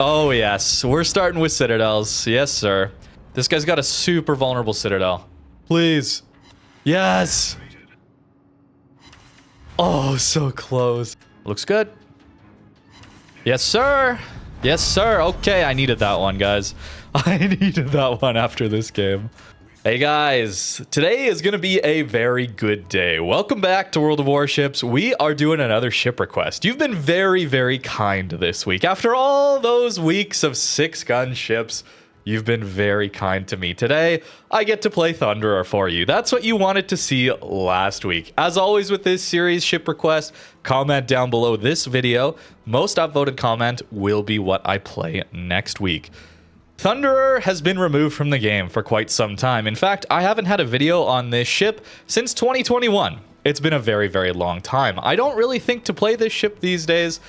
Oh, yes. We're starting with citadels. Yes, sir. This guy's got a super vulnerable citadel. Please. Yes. Oh, so close. Looks good. Yes, sir. Yes, sir. Okay, I needed that one, guys. I needed that one after this game. Hey guys, today is going to be a very good day. Welcome back to World of Warships. We are doing another ship request. You've been very, very kind this week. After all those weeks of 6-gun ships, you've been very kind to me. Today, I get to play Thunderer for you. That's what you wanted to see last week. As always with this series ship request, comment down below this video. Most upvoted comment will be what I play next week. Thunderer has been removed from the game for quite some time. In fact, I haven't had a video on this ship since 2021. It's been a very, very long time. I don't really think to play this ship these days.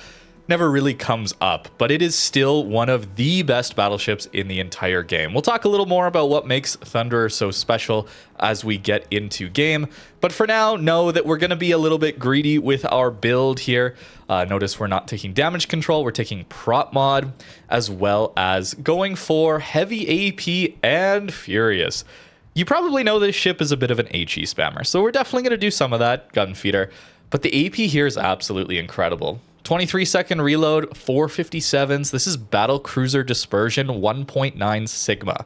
Never really comes up, but it is still one of the best battleships in the entire game. We'll talk a little more about what makes Thunderer so special as we get into game, but for now, know that we're going to be a little bit greedy with our build here. Notice we're not taking damage control, we're taking prop mod, as well as going for heavy AP and furious. You probably know this ship is a bit of an HE spammer, so we're definitely going to do some of that, gun feeder, but the AP here is absolutely incredible. 23-second reload, 457s. This is Battle Cruiser Dispersion, 1.9 Sigma.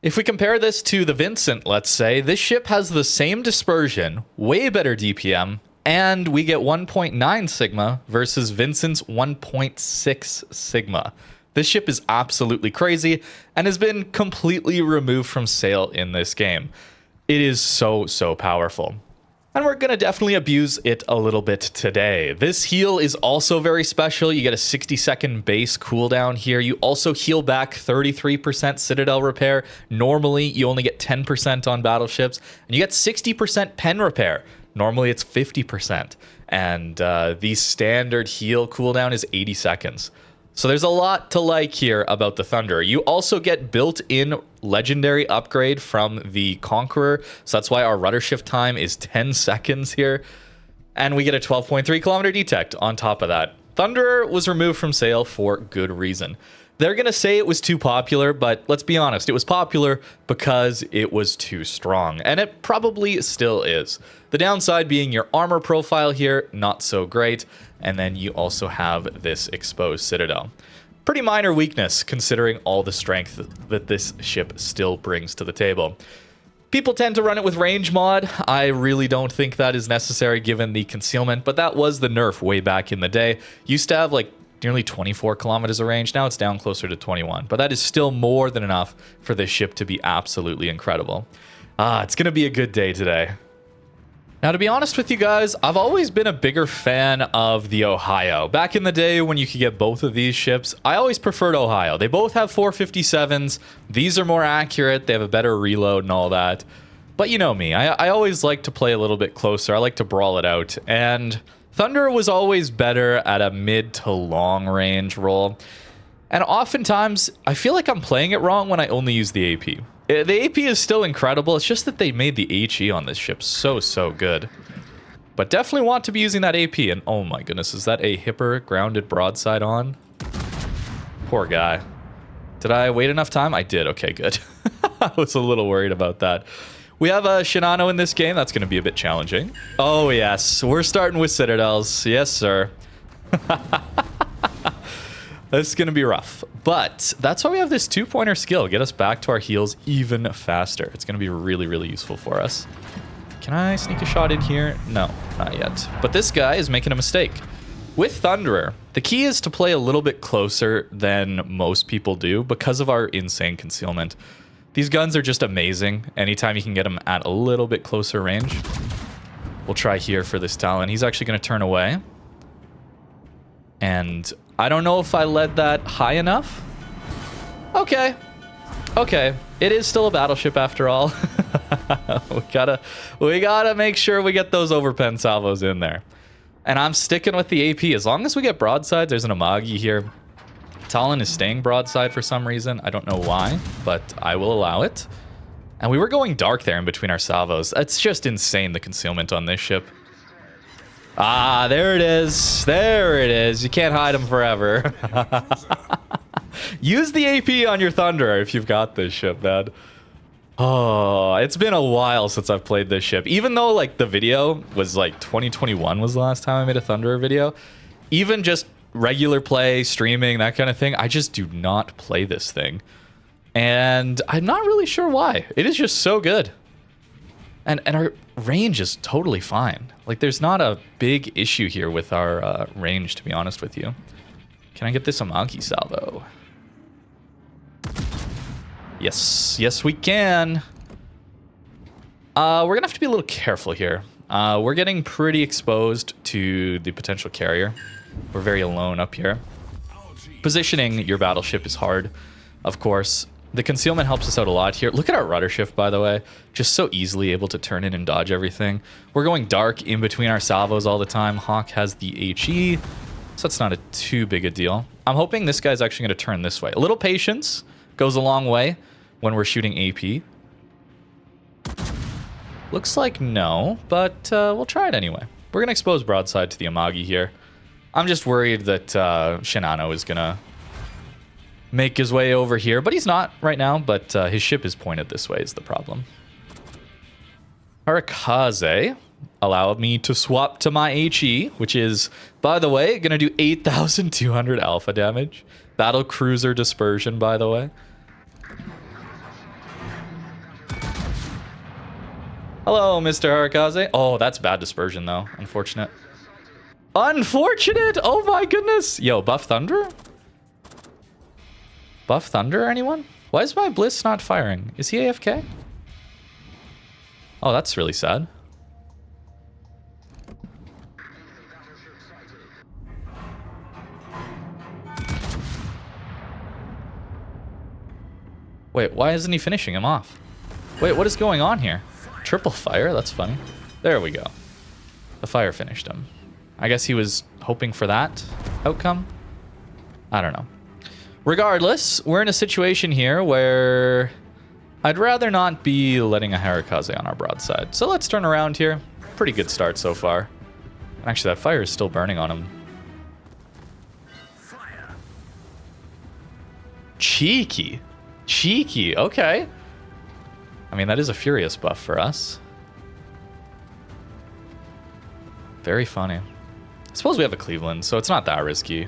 If we compare this to the Vincent, let's say, this ship has the same dispersion, way better DPM, and we get 1.9 Sigma versus Vincent's 1.6 Sigma. This ship is absolutely crazy and has been completely removed from sale in this game. It is so, so powerful. And we're going to definitely abuse it a little bit today. This heal is also very special. You get a 60-second base cooldown here. You also heal back 33% Citadel repair. Normally, you only get 10% on battleships. And you get 60% pen repair. Normally, it's 50%. And the standard heal cooldown is 80 seconds. So there's a lot to like here about the Thunderer. You also get built-in legendary upgrade from the Conqueror. So that's why our rudder shift time is 10 seconds here. And we get a 12.3 kilometer detect on top of that. Thunderer was removed from sale for good reason. They're going to say it was too popular, but let's be honest, it was popular because it was too strong, and it probably still is. The downside being your armor profile here, not so great, and then you also have this exposed citadel. Pretty minor weakness considering all the strength that this ship still brings to the table. People tend to run it with range mod. I really don't think that is necessary given the concealment, but that was the nerf way back in the day. Used to have like nearly 24 kilometers of range. Now it's down closer to 21, but that is still more than enough for this ship to be absolutely incredible. It's going to be a good day today. Now, to be honest with you guys, I've always been a bigger fan of the Ohio. Back in the day when you could get both of these ships, I always preferred Ohio. They both have 457s. These are more accurate. They have a better reload and all that. But you know me, I always like to play a little bit closer. I like to brawl it out. And Thunderer was always better at a mid to long range role. And oftentimes, I feel like I'm playing it wrong when I only use the AP. The AP is still incredible. It's just that they made the HE on this ship so, so good. But definitely want to be using that AP. And oh my goodness, is that a Hipper grounded broadside on? Poor guy. Did I wait enough time? I did. Okay, good. I was a little worried about that. We have a Shinano in this game. That's going to be a bit challenging. Oh, yes. We're starting with citadels. Yes, sir. This is going to be rough. But that's why we have this two-pointer skill. Get us back to our heals even faster. It's going to be really, really useful for us. Can I sneak a shot in here? No, not yet. But this guy is making a mistake. With Thunderer, the key is to play a little bit closer than most people do because of our insane concealment. These guns are just amazing. Anytime you can get them at a little bit closer range. We'll try here for this Talon. He's actually going to turn away. And I don't know if I led that high enough. Okay. Okay. It is still a battleship after all. we gotta make sure we get those overpen salvos in there. And I'm sticking with the AP. As long as we get broadside, there's an Amagi here. Talon is staying broadside for some reason. I don't know why, but I will allow it. And we were going dark there in between our salvos. It's just insane, the concealment on this ship. Ah, there it is. There it is. You can't hide them forever. Use the AP on your Thunderer if you've got this ship, man. Oh, it's been a while since I've played this ship. Even though, like, the video was, like, 2021 was the last time I made a Thunderer video. Even just regular play, streaming, that kind of thing, I just do not play this thing. And I'm not really sure why. It is just so good. And our range is totally fine. Like, there's not a big issue here with our range, to be honest with you. Can I get this Amagi salvo? Yes. Yes, we can. We're going to have to be a little careful here. We're getting pretty exposed to the potential carrier. We're very alone up here. Positioning your battleship is hard, of course. The concealment helps us out a lot here. Look at our rudder shift, by the way. Just so easily able to turn in and dodge everything. We're going dark in between our salvos all the time. Hawk has the HE, so that's not too big a deal. I'm hoping this guy's actually going to turn this way. A little patience goes a long way when we're shooting AP. Looks like no, but we'll try it anyway. We're going to expose broadside to the Amagi here. I'm just worried that Shinano is going to make his way over here, but he's not right now, but his ship is pointed this way is the problem. Harakaze allowed me to swap to my HE, which is, by the way, going to do 8,200 alpha damage. Battle cruiser dispersion, by the way. Hello, Mr. Harakaze. Oh, that's bad dispersion, though. Unfortunate. Unfortunate! Oh my goodness! Yo, buff Thunder? Buff Thunder, anyone? Why is my Bliss not firing? Is he AFK? Oh, that's really sad. Wait, why isn't he finishing him off? Wait, what is going on here? Triple fire? That's funny. There we go. The fire finished him. I guess he was hoping for that outcome. I don't know. Regardless, we're in a situation here where I'd rather not be letting a Harakaze on our broadside. So let's turn around here. Pretty good start so far. Actually, that fire is still burning on him. Cheeky. Cheeky. Okay. I mean, that is a furious buff for us. Very funny. I suppose we have a Cleveland, so it's not that risky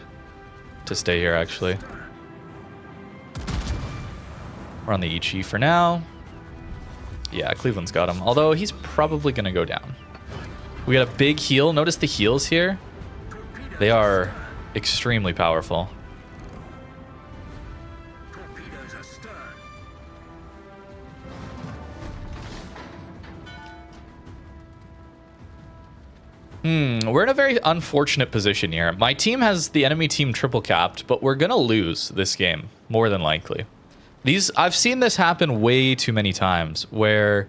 to stay here, actually. We're on the Ichi for now. Yeah, Cleveland's got him. Although, he's probably going to go down. We got a big heal. Notice the heals here. They are extremely powerful. We're in a very unfortunate position here. My team has the enemy team triple capped, but we're gonna lose this game, more than likely. I've seen this happen way too many times, where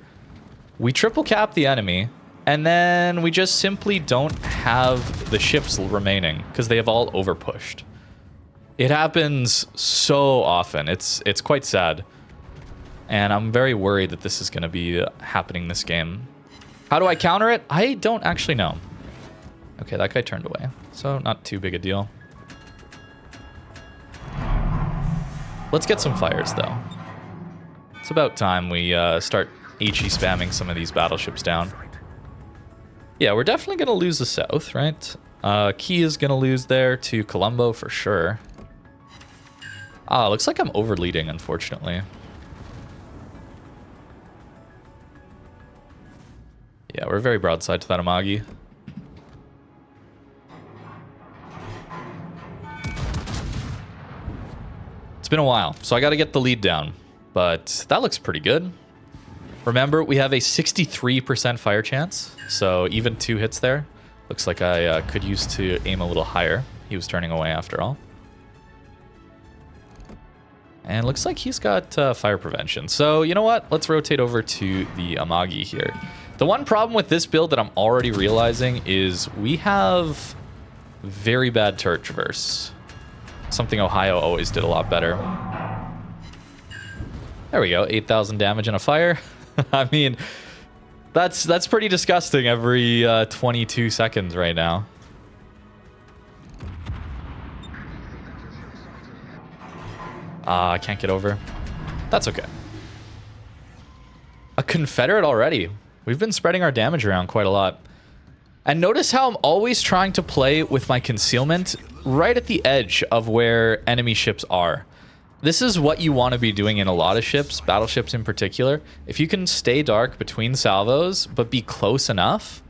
we triple cap the enemy, and then we just simply don't have the ships remaining, because they have all overpushed. It happens so often. It's quite sad. And I'm very worried that this is gonna be happening this game. How do I counter it? I don't actually know. Okay, that guy turned away, so not too big a deal. Let's get some fires, though. It's about time we start HE spamming some of these battleships down. Yeah, we're definitely going to lose the south, right? Key is going to lose there to Colombo for sure. Ah, looks like I'm overleading, unfortunately. Yeah, we're very broadside to that Amagi. It's been a while, so I got to get the lead down, but that looks pretty good. Remember, we have a 63% fire chance, so even 2 hits there. Looks like I could use to aim a little higher. He was turning away after all. And looks like he's got fire prevention. So, you know what? Let's rotate over to the Amagi here. The one problem with this build that I'm already realizing is we have very bad turret traverse. Something Ohio always did a lot better. There we go, 8,000 damage and a fire. I mean, that's pretty disgusting every 22 seconds right now. I can't get over. That's okay. A Confederate already. We've been spreading our damage around quite a lot. And notice how I'm always trying to play with my concealment right at the edge of where enemy ships are. This is what you want to be doing in a lot of ships, battleships in particular. If you can stay dark between salvos, but be close enough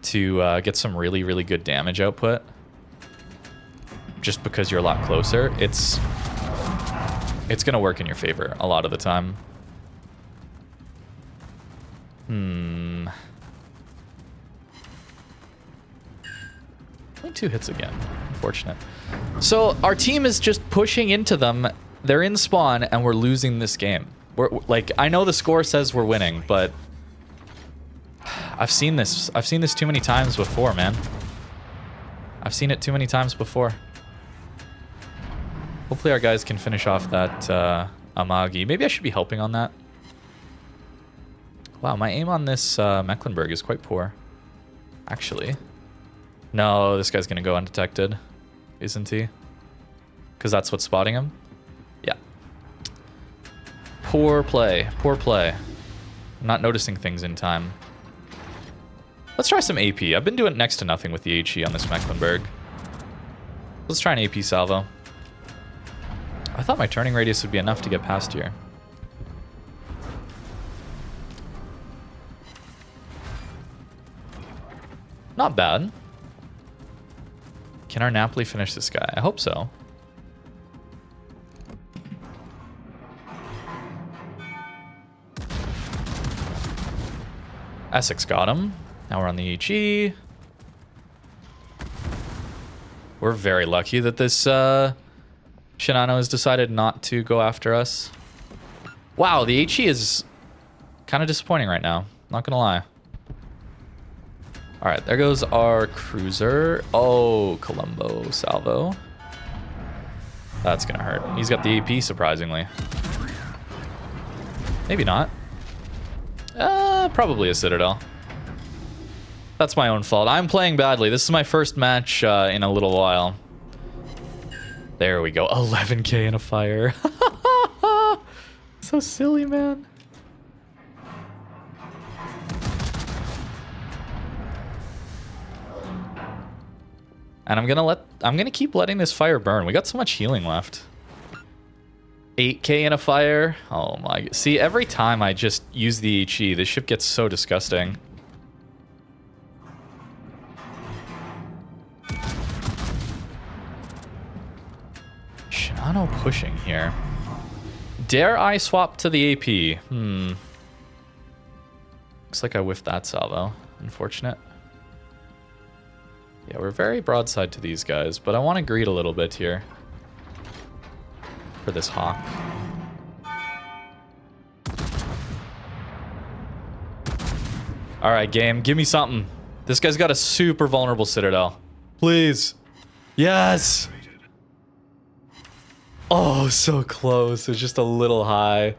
to get some really, really good damage output, just because you're a lot closer, it's going to work in your favor a lot of the time. Only 2 hits again. Unfortunate. So our team is just pushing into them. They're in spawn, and we're losing this game. We're like, I know the score says we're winning, but I've seen this. I've seen this too many times before, man. I've seen it too many times before. Hopefully our guys can finish off that Amagi. Maybe I should be helping on that. Wow, my aim on this Mecklenburg is quite poor, actually. No, this guy's gonna go undetected, isn't he? Because that's what's spotting him? Yeah. Poor play. Poor play. I'm not noticing things in time. Let's try some AP. I've been doing next to nothing with the HE on this Mecklenburg. Let's try an AP salvo. I thought my turning radius would be enough to get past here. Not bad. Can our Napoli finish this guy? I hope so. Essex got him. Now we're on the HE. We're very lucky that this Shinano has decided not to go after us. Wow, the HE is kind of disappointing right now. Not gonna lie. All right, there goes our cruiser. Oh, Colombo salvo. That's gonna hurt. He's got the AP, surprisingly. Maybe not. Probably a Citadel. That's my own fault. I'm playing badly. This is my first match in a little while. There we go. 11k in a fire. So silly, man. And I'm gonna keep letting this fire burn. We got so much healing left. 8k in a fire. Oh my. See, every time I just use the HE, this ship gets so disgusting. Shinano pushing here. Dare I swap to the AP? Looks like I whiffed that salvo. Unfortunate. Yeah, we're very broadside to these guys, but I want to greed a little bit here. For this Hawk. Alright, game. Give me something. This guy's got a super vulnerable Citadel. Please. Yes! Oh, so close. It's just a little high.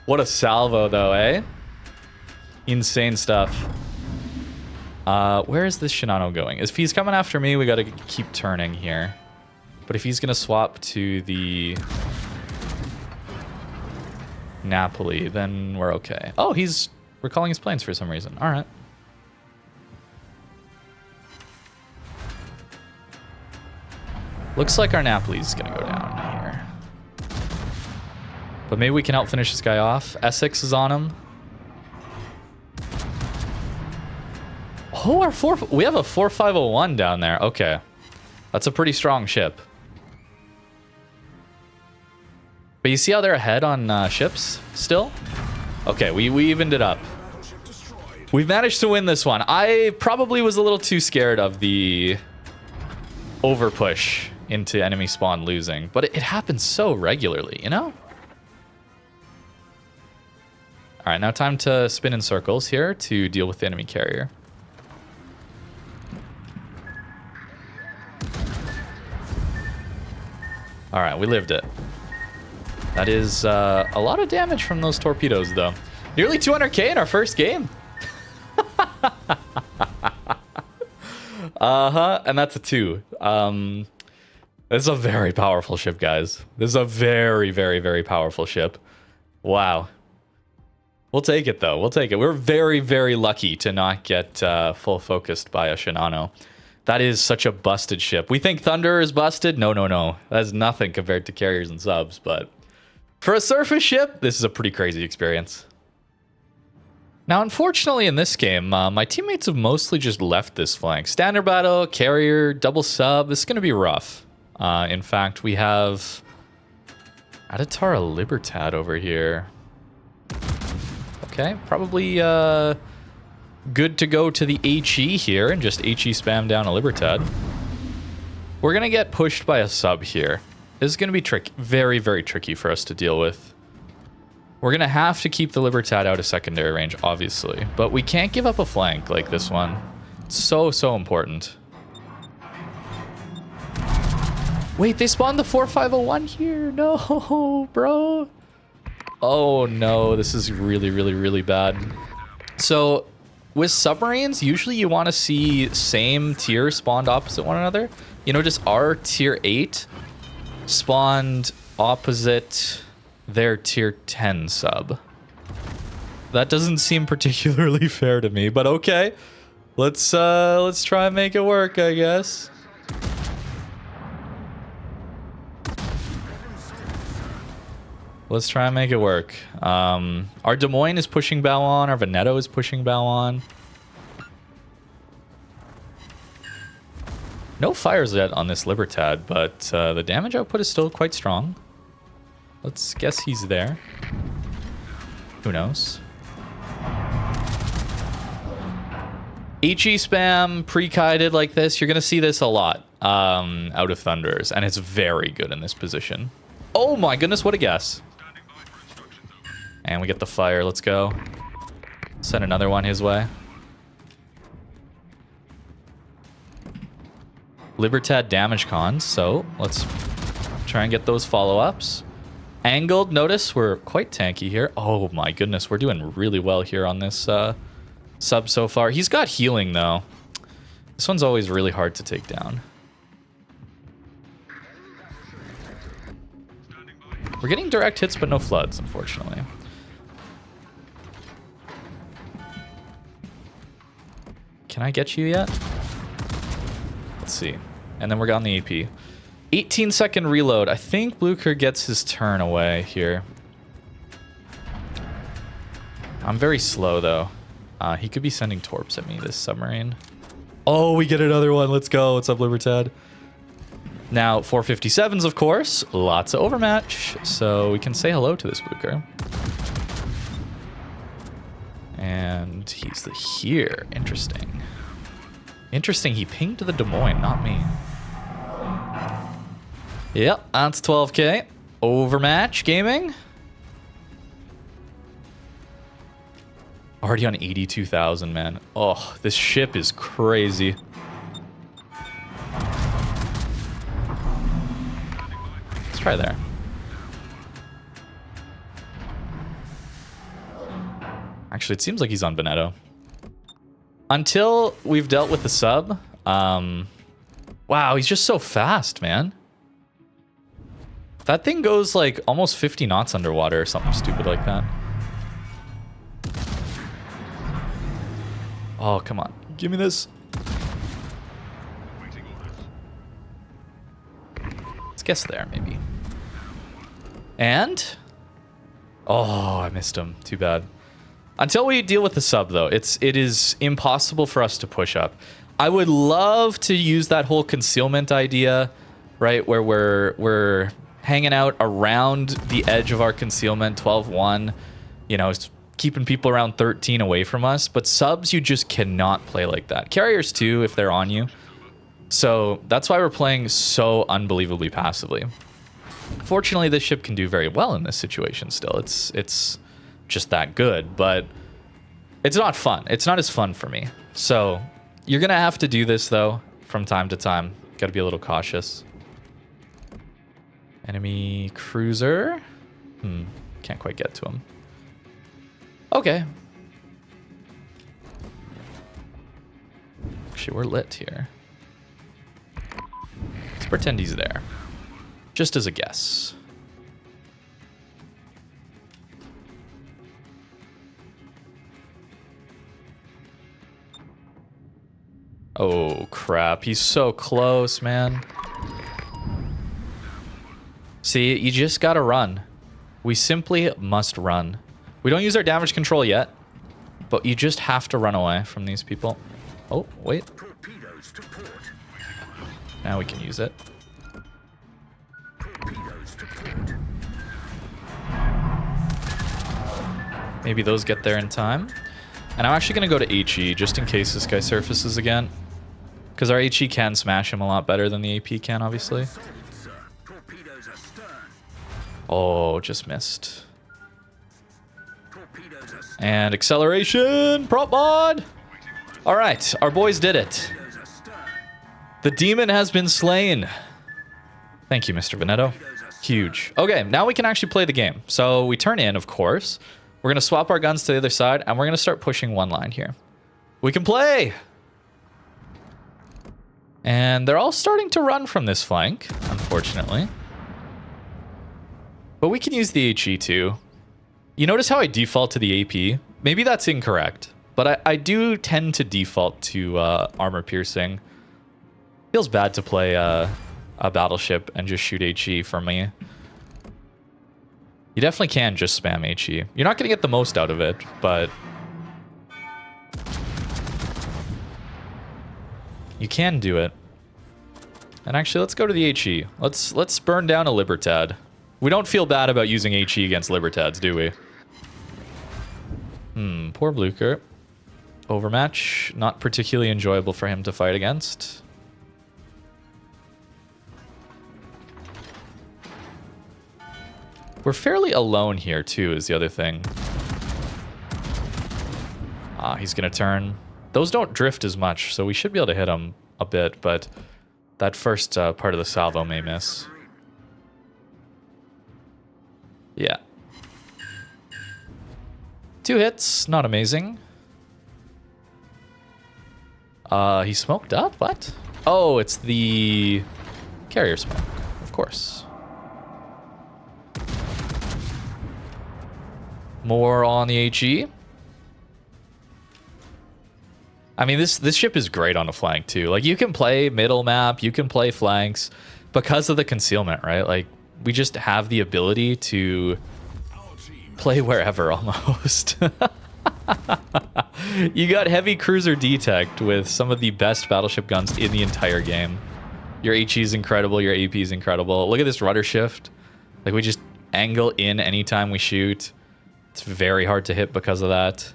What a salvo, though, eh? Insane stuff. Where is this Shinano going? If he's coming after me, we gotta keep turning here. But if he's gonna swap to the Napoli, then we're okay. Oh, he's recalling his planes for some reason. All right. Looks like our Napoli's gonna go down here. But maybe we can help finish this guy off. Essex is on him. Oh, we have a 4501 down there. Okay. That's a pretty strong ship. But you see how they're ahead on ships still? Okay, we evened it up. We've managed to win this one. I probably was a little too scared of the overpush into enemy spawn losing, but it happens so regularly, you know? All right, now time to spin in circles here to deal with the enemy carrier. All right, we lived it. That is a lot of damage from those torpedoes, though. Nearly 200k in our first game. And that's a 2. This is a very powerful ship, guys. This is a very, very, very powerful ship. Wow. We'll take it, though. We'll take it. We're very, very lucky to not get full focused by a Shinano. That is such a busted ship. We think Thunder is busted? No, no, no. That's nothing compared to carriers and subs, but for a surface ship, this is a pretty crazy experience. Now, unfortunately, in this game, my teammates have mostly just left this flank. Standard battle, carrier, double sub. This is going to be rough. In fact, we have Adatara Libertad over here. Okay, probably good to go to the HE here and just HE spam down a Libertad. We're going to get pushed by a sub here. This is going to be tricky, very, very tricky for us to deal with. We're going to have to keep the Libertad out of secondary range, obviously. But we can't give up a flank like this one. It's so, so important. Wait, they spawned the 4501 here? No, bro. Oh, no. This is really, really, really bad. So, with submarines, usually you want to see same tier spawned opposite one another. You know, just our tier 8 spawned opposite their tier 10 sub. That doesn't seem particularly fair to me, but okay. Let's try and make it work, I guess. Let's try and make it work. Our Des Moines is pushing bow on. Our Veneto is pushing bow on. No fires yet on this Libertad, but the damage output is still quite strong. Let's guess he's there. Who knows? HE spam pre-kited like this. You're going to see this a lot out of Thunders, and it's very good in this position. Oh my goodness, what a guess. And we get the fire. Let's go. Send another one his way. Libertad damage cons, so let's try and get those follow-ups. Angled, notice we're quite tanky here. Oh my goodness, we're doing really well here on this sub so far. He's got healing, though. This one's always really hard to take down. We're getting direct hits, but no floods, unfortunately. Can I get you yet? Let's see. And then we're on the AP. 18-second reload. I think Blucher gets his turn away here. I'm very slow, though. He could be sending torps at me, this submarine. Oh, we get another one. Let's go. What's up, Libertad? Now, 457s, of course. Lots of overmatch. So we can say hello to this Blucher. And he's here. Interesting. Interesting. He pinged the Des Moines, not me. Yep, that's 12k. Overmatch gaming. Already on 82,000, man. Oh, this ship is crazy. Let's try there. Actually, it seems like he's on Veneto. Until we've dealt with the sub. Wow, he's just so fast, man. That thing goes like almost 50 knots underwater or something stupid like that. Oh, come on. Give me this. Let's guess there, maybe. And? Oh, I missed him. Too bad. Until we deal with the sub, though, it is impossible for us to push up. I would love to use that whole concealment idea, right, where we're hanging out around the edge of our concealment, 12-1, you know, keeping people around 13 away from us. But subs, you just cannot play like that. Carriers, too, if they're on you. So that's why we're playing so unbelievably passively. Fortunately, this ship can do very well in this situation still. It's just that good, but it's not fun. It's not as fun for me. So you're going to have to do this, though, from time to time. Got to be a little cautious. Enemy cruiser. Can't quite get to him. Okay. Actually, we're lit here. Let's pretend he's there. Just as a guess. Oh, crap. He's so close, man. See, you just gotta run. We simply must run. We don't use our damage control yet, but you just have to run away from these people. Oh, wait. Now we can use it. Maybe those get there in time. And I'm actually going to go to HE just in case this guy surfaces again. Because our HE can smash him a lot better than the AP can, obviously. Oh, just missed. And acceleration! Prop mod! Alright, our boys did it. The demon has been slain. Thank you, Mr. Veneto. Huge. Okay, now we can actually play the game. So we turn in, of course. We're going to swap our guns to the other side, and we're going to start pushing one line here. We can play! And they're all starting to run from this flank, unfortunately. But we can use the HE too. You notice how I default to the AP? Maybe that's incorrect, but I do tend to default to armor piercing. Feels bad to play a battleship and just shoot HE for me. You definitely can just spam HE. You're not going to get the most out of it, but you can do it. And actually, let's go to the HE. Let's burn down a Libertad. We don't feel bad about using HE against Libertads, do we? Poor Blucher. Overmatch. Not particularly enjoyable for him to fight against. We're fairly alone here, too, is the other thing. Ah, he's going to turn. Those don't drift as much, so we should be able to hit him a bit, but that first part of the salvo may miss. Yeah. 2 hits, not amazing. He smoked up? What? Oh, it's the carrier smoke, of course. More on the HE. I mean, this ship is great on a flank, too. Like, you can play middle map, you can play flanks because of the concealment, right? Like, we just have the ability to play wherever, almost. You got heavy cruiser detect with some of the best battleship guns in the entire game. Your HE is incredible, your AP is incredible. Look at this rudder shift. Like, we just angle in anytime we shoot. It's very hard to hit because of that.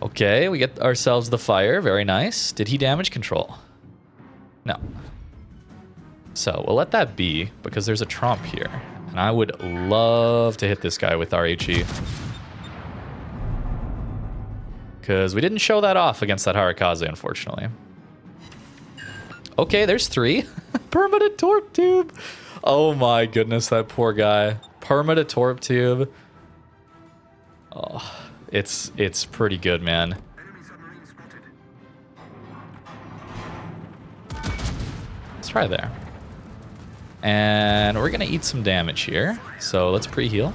Okay, we get ourselves the fire. Very nice. Did he damage control? No. So we'll let that be because there's a tromp here. And I would love to hit this guy with our HE. Because we didn't show that off against that Harikaze, unfortunately. Okay, there's 3. Permanent torp tube. Oh my goodness, that poor guy. Permanent torp tube. Oh, it's pretty good, man. Let's try there. And we're going to eat some damage here. So let's pre-heal.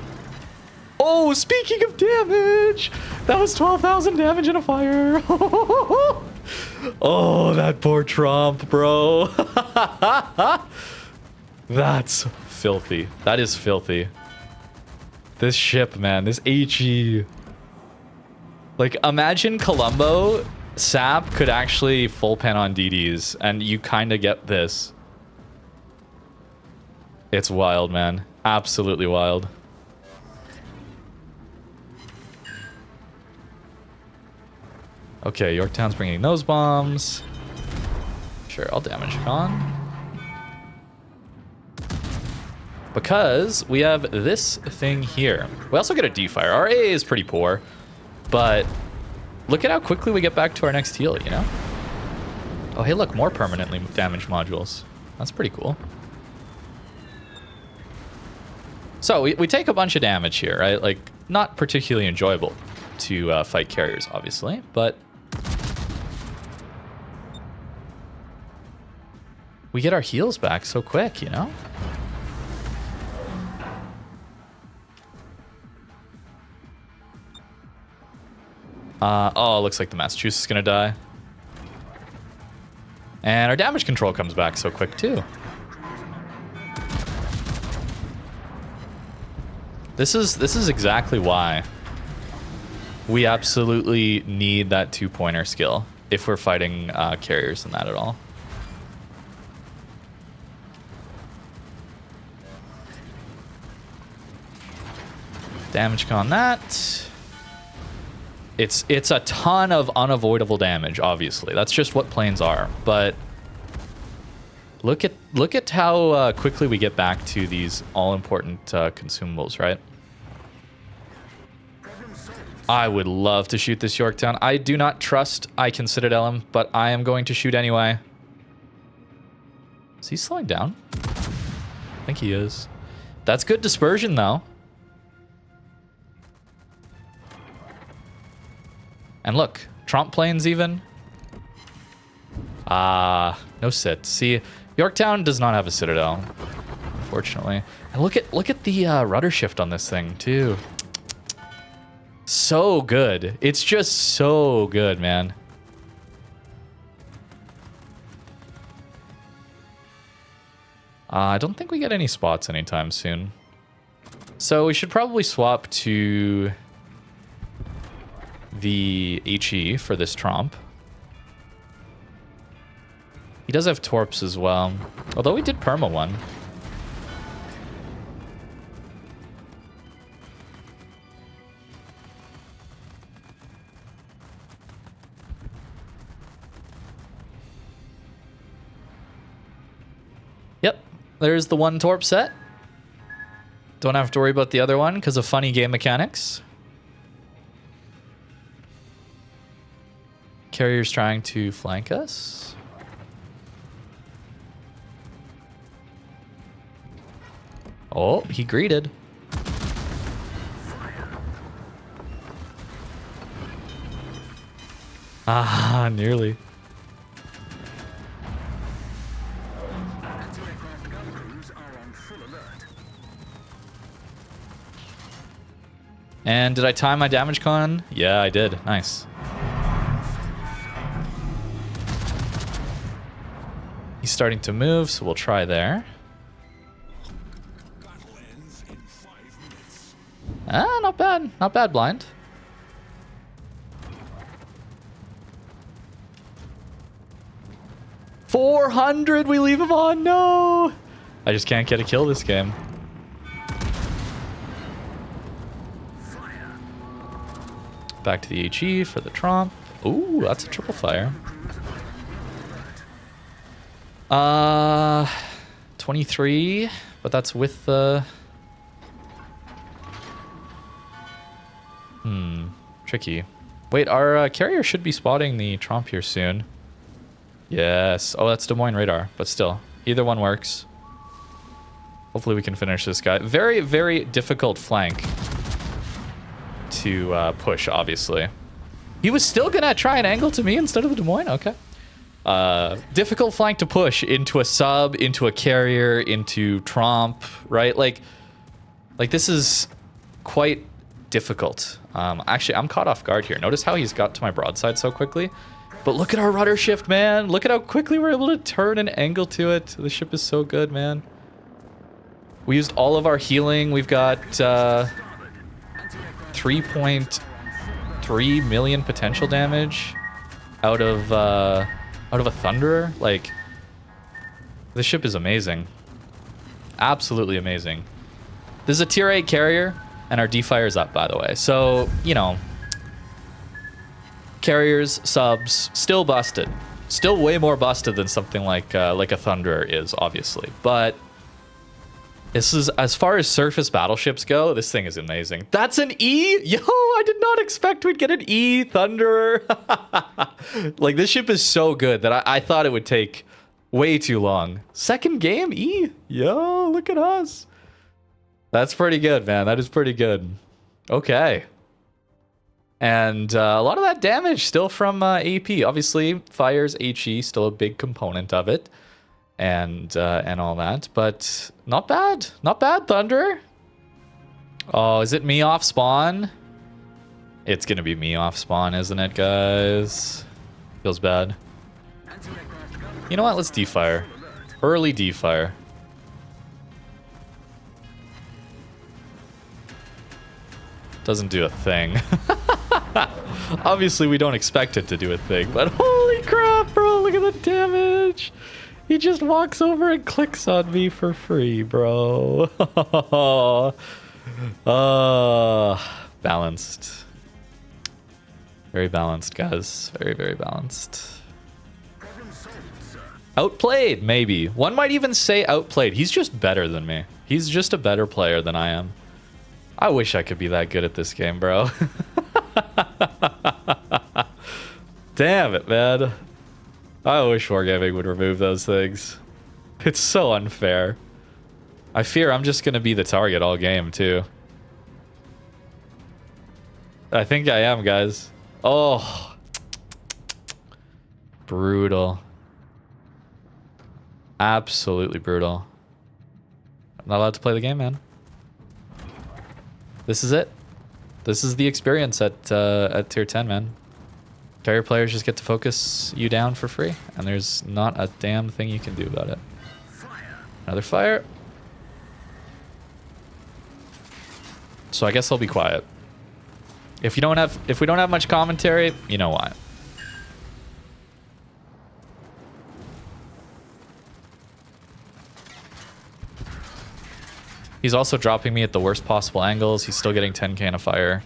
Oh, speaking of damage, that was 12,000 damage in a fire. Oh, that poor Trump, bro. That's filthy. That is filthy. This ship, man, this HE. Like, imagine Colombo, Sap could actually full pen on DDs, and you kind of get this. It's wild, man. Absolutely wild. Okay, Yorktown's bringing those bombs. Sure, I'll damage Khan. Because we have this thing here. We also get a D-fire. Our AA is pretty poor, but look at how quickly we get back to our next heal, you know? Oh, hey, look, more permanently damaged modules. That's pretty cool. So we take a bunch of damage here, right? Like, not particularly enjoyable to fight carriers, obviously, but we get our heals back so quick, you know? Oh, it looks like the Massachusetts is gonna die. And our damage control comes back so quick too. This is exactly why we absolutely need that 2-pointer skill if we're fighting carriers and that at all. Damage on that. It's a ton of unavoidable damage, obviously. That's just what planes are. But look at how quickly we get back to these all-important consumables, right? I would love to shoot this Yorktown. I do not trust Icon Citadel, but I am going to shoot anyway. Is he slowing down? I think he is. That's good dispersion, though. And look, Tromp planes even. No sit. See, Yorktown does not have a citadel, unfortunately. And look at the rudder shift on this thing too. So good. It's just so good, man. I don't think we get any spots anytime soon. So we should probably swap to the HE for this Tromp. He does have Torps as well, although we did perma one. Yep, there's the one Torp set. Don't have to worry about the other one because of funny game mechanics. Carrier's trying to flank us. Oh, he greeted. Ah, nearly. And did I time my damage con? Yeah, I did. Nice. He's starting to move, so we'll try there. Ah, not bad. Not bad, blind. $400 we leave him on. No! I just can't get a kill this game. Back to the HE for the Tromp. Ooh, that's a triple fire. 23, but that's with the... tricky. Wait, our carrier should be spotting the Tromp here soon. Yes. Oh, that's Des Moines radar, but still. Either one works. Hopefully we can finish this guy. Very, very difficult flank to push, obviously. He was still gonna try an angle to me instead of the Des Moines? Okay. Difficult flank to push into a sub, into a carrier, into Tromp, right? Like this is quite difficult. Actually, I'm caught off guard here. Notice how he's got to my broadside so quickly. But look at our rudder shift, man. Look at how quickly we're able to turn an angle to it. The ship is so good, man. We used all of our healing. We've got 3.3 million potential damage out of a Thunderer. Like, the ship is amazing. Absolutely amazing. This is a tier 8 carrier, and our D-Fire is up, by the way. So, you know, carriers, subs, still busted. Still way more busted than something like a Thunderer is, obviously. But this is, as far as surface battleships go, this thing is amazing. That's an E? Yo, I did not expect we'd get an E Thunderer. Like, this ship is so good that I thought it would take way too long. Second game, E? Yo, look at us. That's pretty good, man. That is pretty good. Okay. And a lot of that damage still from AP. Obviously, Fire's HE, still a big component of it. and all that. But not bad. Not bad, Thunderer. Oh, is it me off spawn? It's gonna be me off spawn, isn't it, guys? Feels bad. You know what? Let's defire. Early defire. Doesn't do a thing. Obviously, we don't expect it to do a thing, but holy crap, bro, look at the damage. He just walks over and clicks on me for free, bro. Balanced. Very balanced, guys. Very, very balanced. Outplayed, maybe. One might even say outplayed. He's just better than me. He's just a better player than I am. I wish I could be that good at this game, bro. Damn it, man. I wish Wargaming would remove those things. It's so unfair. I fear I'm just going to be the target all game, too. I think I am, guys. Oh. Brutal. Absolutely brutal. I'm not allowed to play the game, man. This is it. This is the experience at tier 10, man. Carrier players just get to focus you down for free, and there's not a damn thing you can do about it. Another fire. So I guess I'll be quiet. If we don't have much commentary, you know why. He's also dropping me at the worst possible angles. He's still getting 10k in a fire.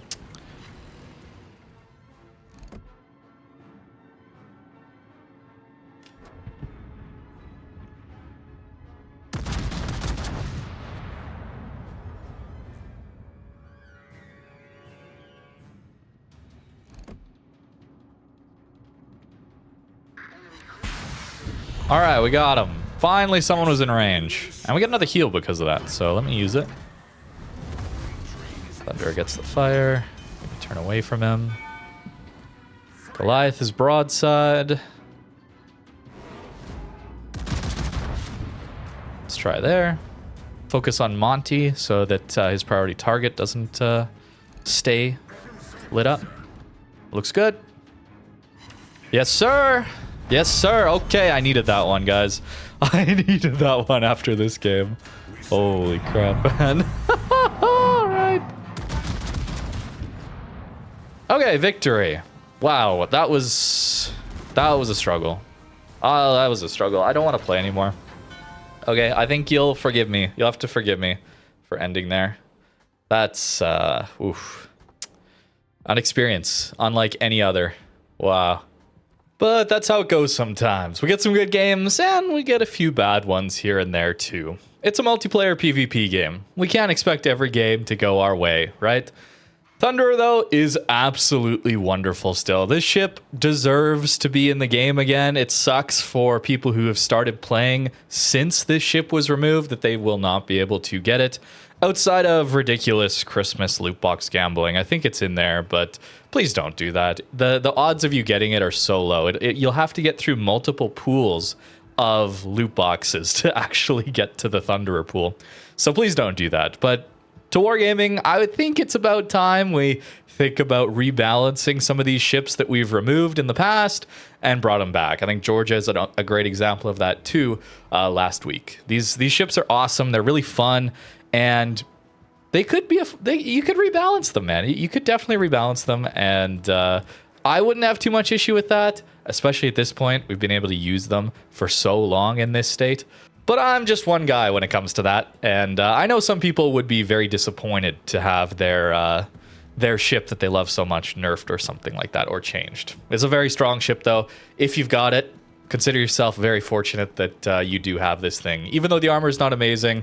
All right, we got him. Finally, someone was in range. And we get another heal because of that, so let me use it. Thunder gets the fire. Turn away from him. Goliath is broadside. Let's try there. Focus on Monty so that his priority target doesn't stay lit up. Looks good. Yes, sir. Yes, sir. Okay, I needed that one, guys. I needed that one after this game. Holy crap, man. All right. Okay, victory. Wow, that was a struggle. That was a struggle. I don't want to play anymore. Okay, I think you'll forgive me. You'll have to forgive me for ending there. That's oof. An experience unlike any other. Wow. But that's how it goes sometimes. We get some good games, and we get a few bad ones here and there, too. It's a multiplayer PvP game. We can't expect every game to go our way, right? Thunderer, though, is absolutely wonderful still. This ship deserves to be in the game again. It sucks for people who have started playing since this ship was removed that they will not be able to get it. Outside of ridiculous Christmas loot box gambling, I think it's in there, but please don't do that. The odds of you getting it are so low. You'll have to get through multiple pools of loot boxes to actually get to the Thunderer pool. So please don't do that. But to Wargaming, I would think it's about time we think about rebalancing some of these ships that we've removed in the past and brought them back. I think Georgia is a great example of that too last week. These ships are awesome. They're really fun. And they could be you could rebalance them, man. You could definitely rebalance them, and I wouldn't have too much issue with that, especially at this point. We've been able to use them for so long in this state. But I'm just one guy when it comes to that, and I know some people would be very disappointed to have their ship that they love so much nerfed or something like that, or changed. It's a very strong ship, though. If you've got it, consider yourself very fortunate that you do have this thing. Even though the armor is not amazing,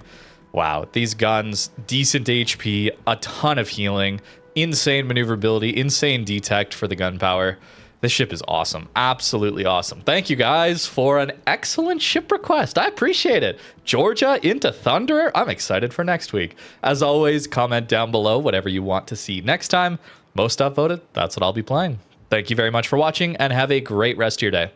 wow, these guns, decent HP, a ton of healing, insane maneuverability, insane detect for the gun power. This ship is awesome. Absolutely awesome. Thank you guys for an excellent ship request. I appreciate it. Georgia into Thunderer. I'm excited for next week. As always, comment down below whatever you want to see next time. Most upvoted, that's what I'll be playing. Thank you very much for watching, and have a great rest of your day.